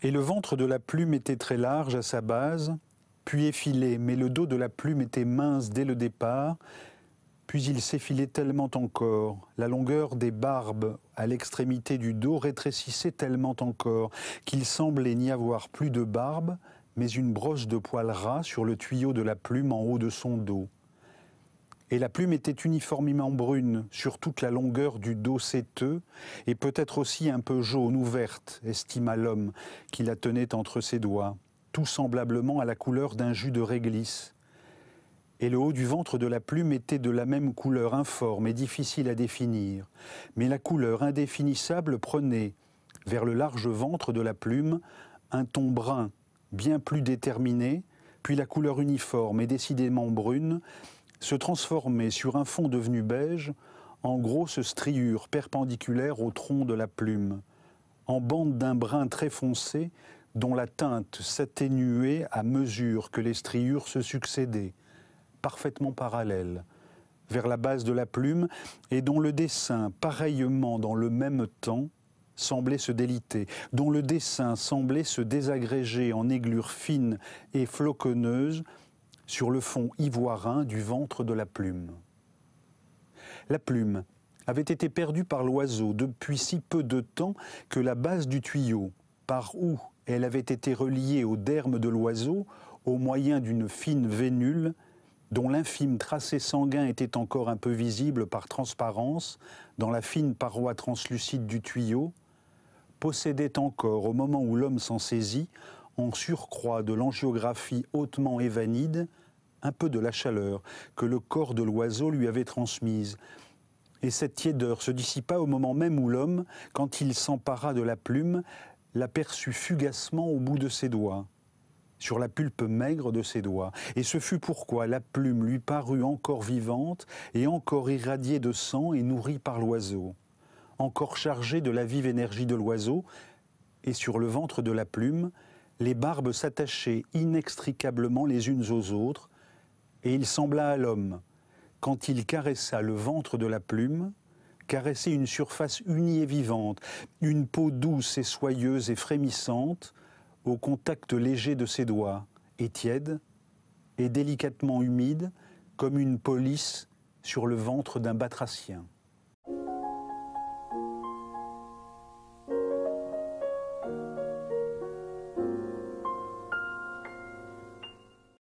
Et le ventre de la plume était très large à sa base, puis effilé, mais le dos de la plume était mince dès le départ, puis il s'effilait tellement encore, la longueur des barbes à l'extrémité du dos rétrécissait tellement encore, qu'il semblait n'y avoir plus de barbe, mais une broche de poils ras sur le tuyau de la plume en haut de son dos. Et la plume était uniformément brune sur toute la longueur du dos séteux, et peut-être aussi un peu jaune ou verte, estima l'homme, qui la tenait entre ses doigts, tout semblablement à la couleur d'un jus de réglisse. Et le haut du ventre de la plume était de la même couleur informe et difficile à définir, mais la couleur indéfinissable prenait, vers le large ventre de la plume, un ton brun, bien plus déterminé, puis la couleur uniforme et décidément brune, se transformait sur un fond devenu beige en grosses striures perpendiculaires au tronc de la plume, en bandes d'un brun très foncé dont la teinte s'atténuait à mesure que les striures se succédaient, parfaitement parallèles, vers la base de la plume et dont le dessin, pareillement dans le même temps, semblait se déliter, dont le dessin semblait se désagréger en aiglures fines et floconneuses sur le fond ivoirin du ventre de la plume. La plume avait été perdue par l'oiseau depuis si peu de temps que la base du tuyau, par où elle avait été reliée au derme de l'oiseau au moyen d'une fine vénule, dont l'infime tracé sanguin était encore un peu visible par transparence dans la fine paroi translucide du tuyau, possédait encore, au moment où l'homme s'en saisit, en surcroît de l'angiographie hautement évanide, un peu de la chaleur que le corps de l'oiseau lui avait transmise. Et cette tiédeur se dissipa au moment même où l'homme, quand il s'empara de la plume, l'aperçut fugacement au bout de ses doigts, sur la pulpe maigre de ses doigts. Et ce fut pourquoi la plume lui parut encore vivante et encore irradiée de sang et nourrie par l'oiseau, encore chargée de la vive énergie de l'oiseau, et sur le ventre de la plume, les barbes s'attachaient inextricablement les unes aux autres, et il sembla à l'homme, quand il caressa le ventre de la plume, caresser une surface unie et vivante, une peau douce et soyeuse et frémissante, au contact léger de ses doigts, et tiède, et délicatement humide, comme une police sur le ventre d'un batracien.